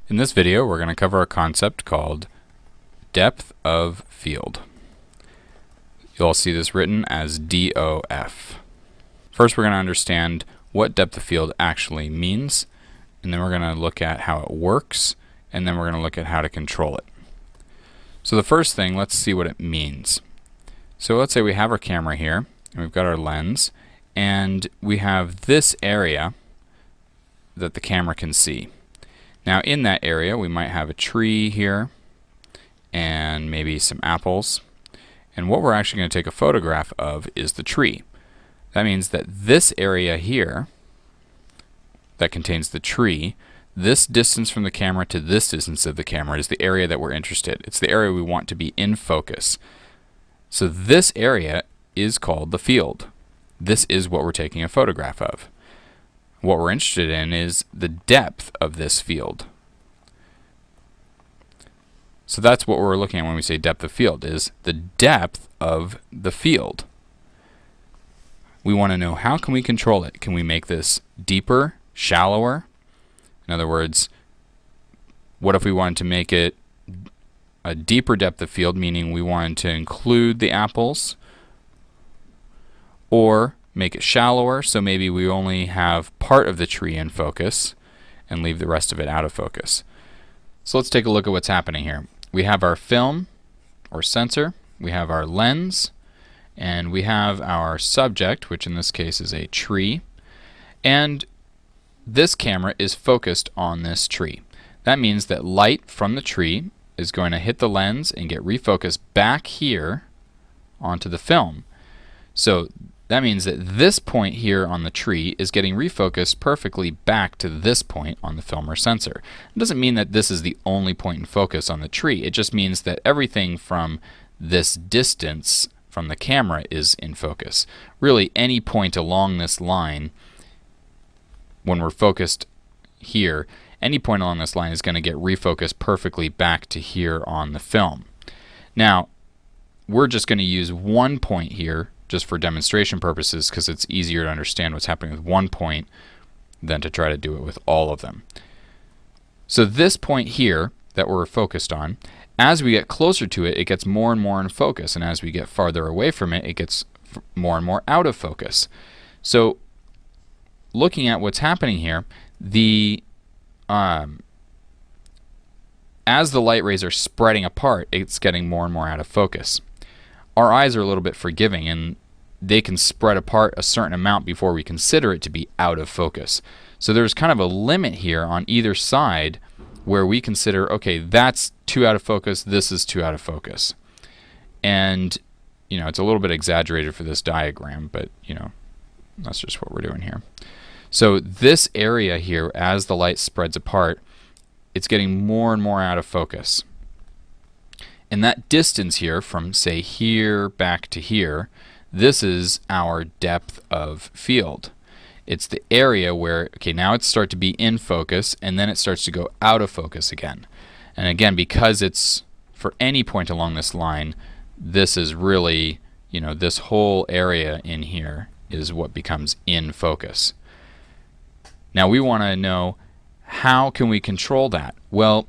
In this video, we're going to cover a concept called depth of field. You'll see this written as DOF. First, we're going to understand what depth of field actually means, and then we're going to look at how it works, and then we're going to look at how to control it. So the first thing, let's see what it means. So let's say we have our camera here, and we've got our lens, and we have this area that the camera can see. Now in that area we might have a tree here and maybe some apples, and what we're actually going to take a photograph of is the tree. That means that this area here that contains the tree, this distance from the camera to this distance of the camera is the area that we're interested. It's the area we want to be in focus. So this area is called the field. This is what we're taking a photograph of. What we're interested in is the depth of this field. So that's what we're looking at when we say depth of field, is the depth of the field. We want to know, how can we control it? Can we make this deeper, shallower? In other words, what if we wanted to make it a deeper depth of field, meaning we wanted to include the apples, or make it shallower, so maybe we only have part of the tree in focus and leave the rest of it out of focus. So let's take a look at what's happening here. We have our film or sensor, we have our lens, and we have our subject, which in this case is a tree, and this camera is focused on this tree. That means that light from the tree is going to hit the lens and get refocused back here onto the film. So that means that this point here on the tree is getting refocused perfectly back to this point on the film or sensor. It doesn't mean that this is the only point in focus on the tree. It just means that everything from this distance from the camera is in focus. Really, any point along this line, when we're focused here, any point along this line is going to get refocused perfectly back to here on the film. Now, we're just going to use one point here just for demonstration purposes, because it's easier to understand what's happening with one point than to try to do it with all of them. So this point here that we're focused on, as we get closer to it, it gets more and more in focus, and as we get farther away from it, it gets more and more out of focus. So looking at what's happening here, as the light rays are spreading apart, it's getting more and more out of focus. Our eyes are a little bit forgiving, and they can spread apart a certain amount before we consider it to be out of focus. So there's kind of a limit here on either side where we consider, okay, that's too out of focus, this is too out of focus. And, you know, it's a little bit exaggerated for this diagram, but, you know, that's just what we're doing here. So this area here, as the light spreads apart, it's getting more and more out of focus. And that distance here from, say, here back to here, this is our depth of field. It's the area where, okay, now it starts to be in focus, and then it starts to go out of focus again. And again, because it's for any point along this line, this is really, you know, this whole area in here is what becomes in focus. Now we want to know, how can we control that? Well,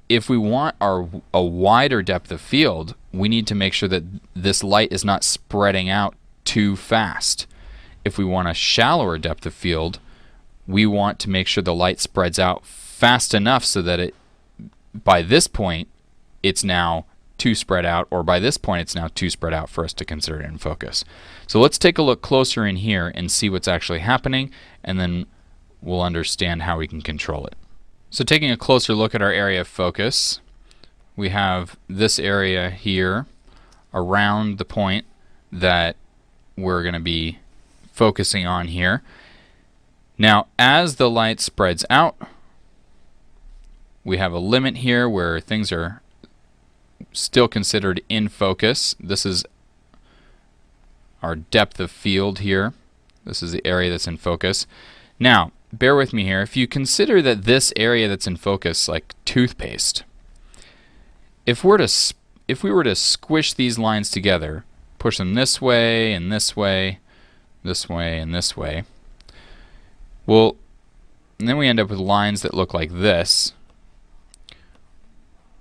if we want a wider depth of field, we need to make sure that this light is not spreading out too fast. If we want a shallower depth of field, we want to make sure the light spreads out fast enough so that by this point it's now too spread out, or by this point it's now too spread out for us to consider it in focus. So let's take a look closer in here and see what's actually happening, and then we'll understand how we can control it. So taking a closer look at our area of focus, we have this area here around the point that we're going to be focusing on here. Now, as the light spreads out, we have a limit here where things are still considered in focus. This is our depth of field here. This is the area that's in focus. Now, bear with me here. If you consider that this area that's in focus like toothpaste, if we were to squish these lines together, push them this way and this way, this way and this way, well, and then we end up with lines that look like this.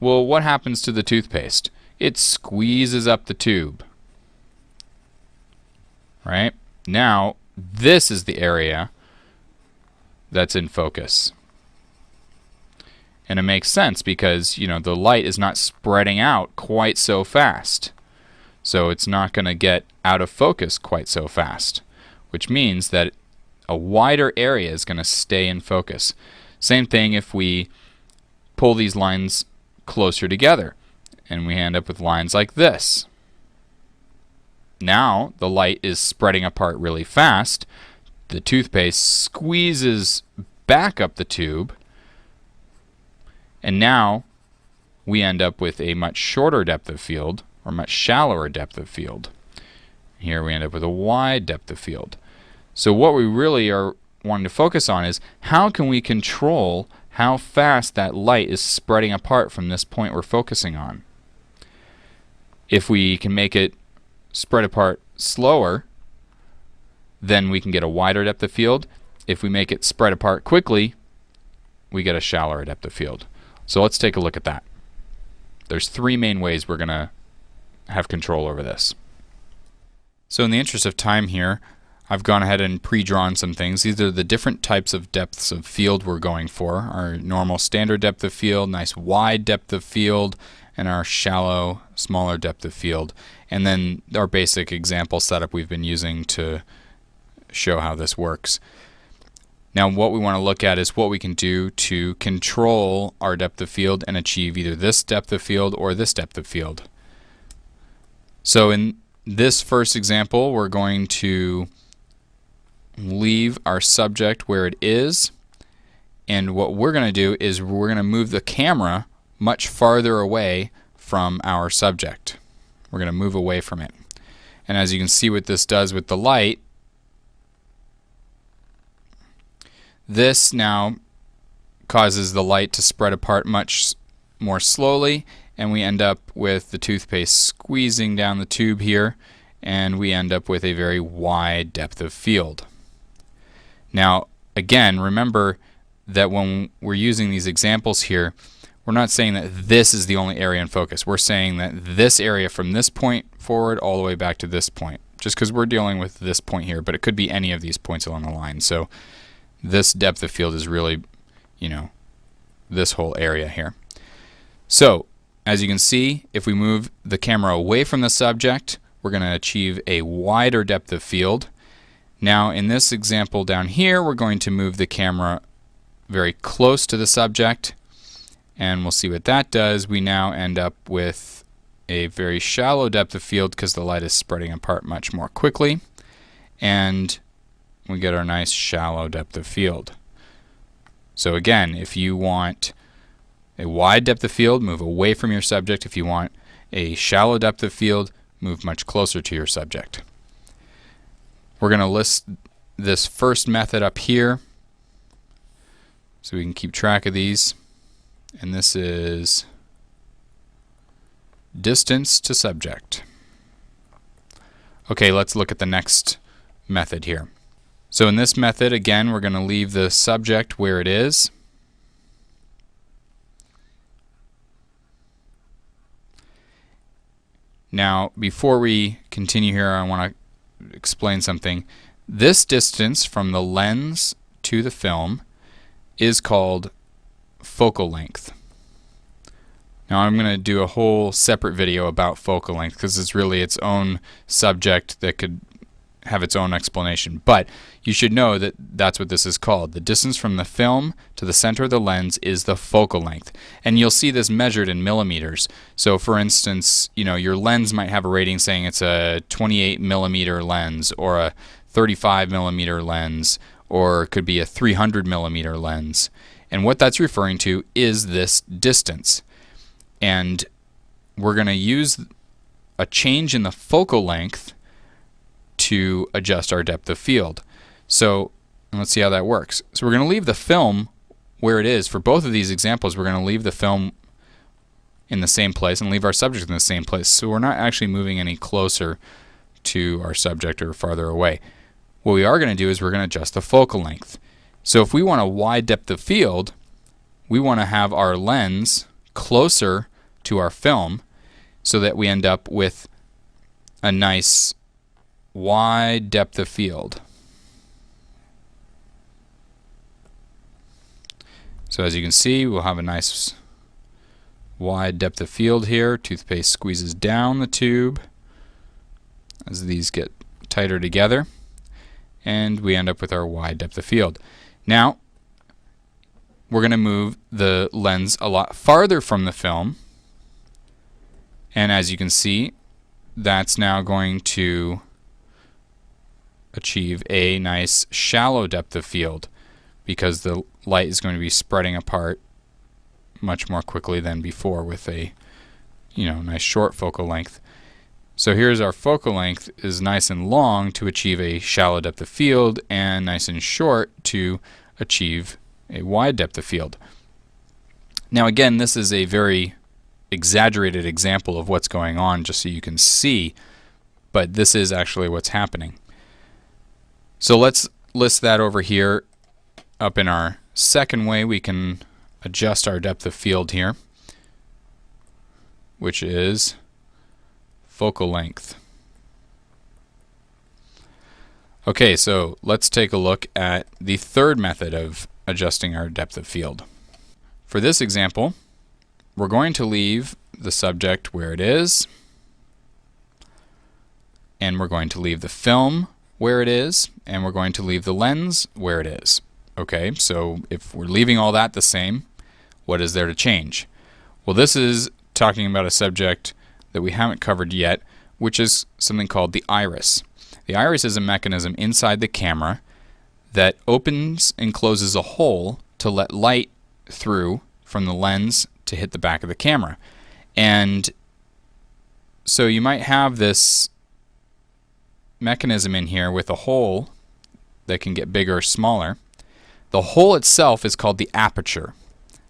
Well, what happens to the toothpaste? It squeezes up the tube. Right? Now, this is the area that's in focus. And it makes sense because, the light is not spreading out quite so fast. So it's not going to get out of focus quite so fast, which means that a wider area is going to stay in focus. Same thing if we pull these lines closer together and we end up with lines like this. Now the light is spreading apart really fast. The toothpaste squeezes back up the tube, and now we end up with a much shorter depth of field, or much shallower depth of field. Here we end up with a wide depth of field. So what we really are wanting to focus on is how can we control how fast that light is spreading apart from this point we're focusing on. If we can make it spread apart slower, then we can get a wider depth of field. If we make it spread apart quickly, we get a shallower depth of field. So let's take a look at that. There's three main ways we're going to have control over this. So in the interest of time here, I've gone ahead and pre-drawn some things. These are the different types of depths of field we're going for. Our normal standard depth of field, nice wide depth of field, and our shallow, smaller depth of field. And then our basic example setup we've been using to show how this works. Now what we want to look at is what we can do to control our depth of field and achieve either this depth of field or this depth of field. So in this first example, we're going to leave our subject where it is, and what we're going to do is we're going to move the camera much farther away from our subject. We're going to move away from it. And as you can see what this does with the light, this now causes the light to spread apart much more slowly, and we end up with the toothpaste squeezing down the tube here, and we end up with a very wide depth of field. Now again, remember that when we're using these examples here, we're not saying that this is the only area in focus. We're saying that this area from this point forward all the way back to this point, just because we're dealing with this point here, but it could be any of these points along the line. So this depth of field is really, this whole area here. So as you can see, if we move the camera away from the subject, we're going to achieve a wider depth of field. Now in this example down here, we're going to move the camera very close to the subject, and we'll see what that does. We now end up with a very shallow depth of field because the light is spreading apart much more quickly, and we get our nice shallow depth of field. So again, if you want a wide depth of field, move away from your subject. If you want a shallow depth of field, move much closer to your subject. We're going to list this first method up here so we can keep track of these. And this is distance to subject. Okay, let's look at the next method here. So in this method, again, we're going to leave the subject where it is. Now, before we continue here, I want to explain something. This distance from the lens to the film is called focal length. Now I'm going to do a whole separate video about focal length because it's really its own subject that could have its own explanation. But you should know that that's what this is called. The distance from the film to the center of the lens is the focal length. And you'll see this measured in millimeters. So for instance, your lens might have a rating saying it's a 28 millimeter lens or a 35 millimeter lens, or it could be a 300 millimeter lens. And what that's referring to is this distance. And we're going to use a change in the focal length to adjust our depth of field. So let's see how that works. So we're going to leave the film where it is. For both of these examples, we're going to leave the film in the same place and leave our subject in the same place. So we're not actually moving any closer to our subject or farther away. What we are going to do is we're going to adjust the focal length. So if we want a wide depth of field, we want to have our lens closer to our film so that we end up with a nice wide depth of field. So as you can see, we'll have a nice wide depth of field here. Toothpaste squeezes down the tube as these get tighter together, and we end up with our wide depth of field. Now we're going to move the lens a lot farther from the film, and as you can see, that's now going to achieve a nice shallow depth of field because the light is going to be spreading apart much more quickly than before with a nice short focal length. So here's our focal length is nice and long to achieve a shallow depth of field, and nice and short to achieve a wide depth of field. Now again, this is a very exaggerated example of what's going on just so you can see, but this is actually what's happening. So let's list that over here up in our second way we can adjust our depth of field here, which is focal length. Okay, so let's take a look at the third method of adjusting our depth of field. For this example, we're going to leave the subject where it is, and we're going to leave the film where it is, and we're going to leave the lens where it is. Okay, so if we're leaving all that the same, what is there to change? Well, this is talking about a subject that we haven't covered yet, which is something called the iris. The iris is a mechanism inside the camera that opens and closes a hole to let light through from the lens to hit the back of the camera. And so you might have this mechanism in here with a hole that can get bigger or smaller. The hole itself is called the aperture.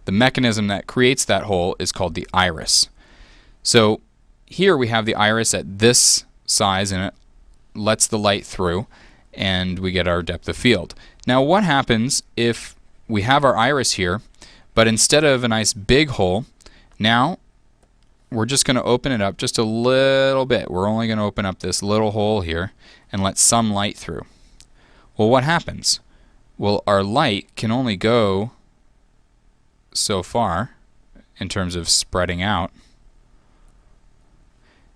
The mechanism that creates that hole is called the iris. So here we have the iris at this size, and it lets the light through, and we get our depth of field. Now what happens if we have our iris here, but instead of a nice big hole, now we're just going to open it up just a little bit. We're only going to open up this little hole here and let some light through. Well, what happens? Well, our light can only go so far in terms of spreading out.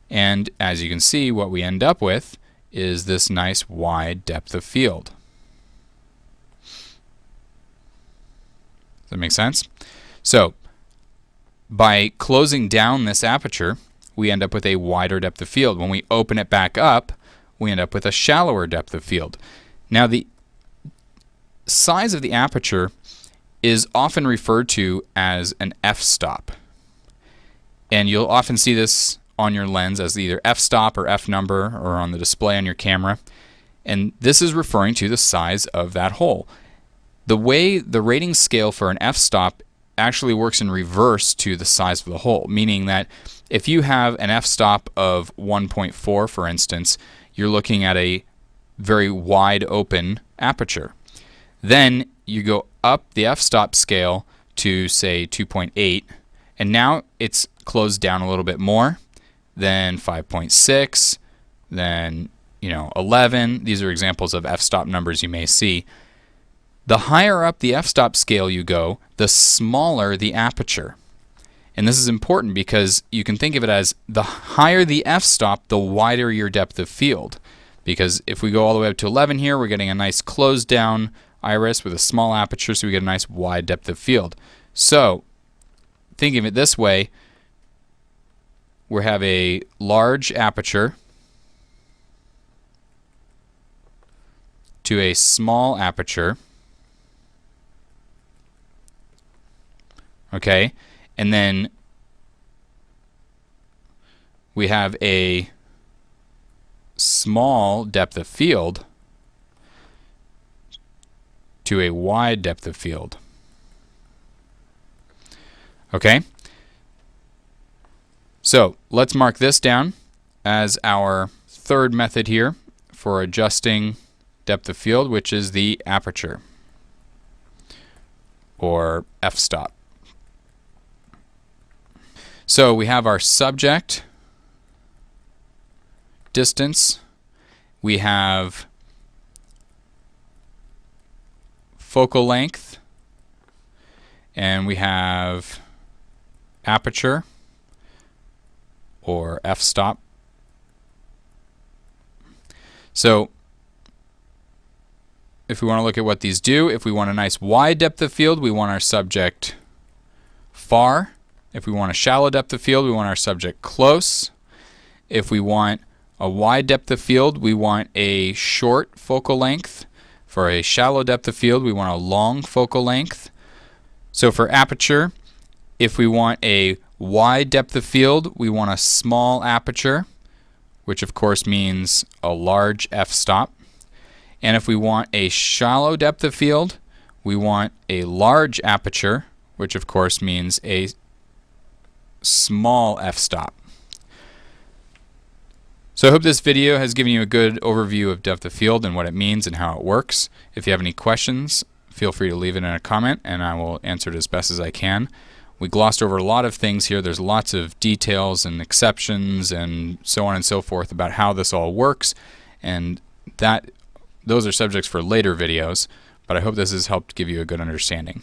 And as you can see, what we end up with is this nice wide depth of field. Does that make sense? So by closing down this aperture, we end up with a wider depth of field. When we open it back up, we end up with a shallower depth of field. Now the size of the aperture is often referred to as an f-stop. And you'll often see this on your lens as either f-stop or f-number or on the display on your camera. And this is referring to the size of that hole. The way the rating scale for an f-stop actually works in reverse to the size of the hole, meaning that if you have an f-stop of 1.4, for instance, you're looking at a very wide open aperture. Then you go up the f-stop scale to say 2.8, and now it's closed down a little bit more, then 5.6, then 11. These are examples of f-stop numbers you may see. The higher up the f-stop scale you go, the smaller the aperture. And this is important because you can think of it as the higher the f-stop, the wider your depth of field. Because if we go all the way up to 11 here, we're getting a nice closed down iris with a small aperture, so we get a nice wide depth of field. So think of it this way: we have a large aperture to a small aperture. Okay, and then we have a small depth of field to a wide depth of field. Okay, so let's mark this down as our third method here for adjusting depth of field, which is the aperture, or f-stop. So we have our subject distance, we have focal length, and we have aperture or f-stop. So if we want to look at what these do, if we want a nice wide depth of field, we want our subject far. If we want a shallow depth of field, we want our subject close. If we want a wide depth of field, we want a short focal length. For a shallow depth of field, we want a long focal length. So for aperture, if we want a wide depth of field, we want a small aperture, which of course means a large f-stop. And if we want a shallow depth of field, we want a large aperture, which of course means a small f-stop. So I hope this video has given you a good overview of depth of field and what it means and how it works. If you have any questions, feel free to leave it in a comment and I will answer it as best as I can. We glossed over a lot of things here. There's lots of details and exceptions and so on and so forth about how this all works, and those are subjects for later videos, but I hope this has helped give you a good understanding.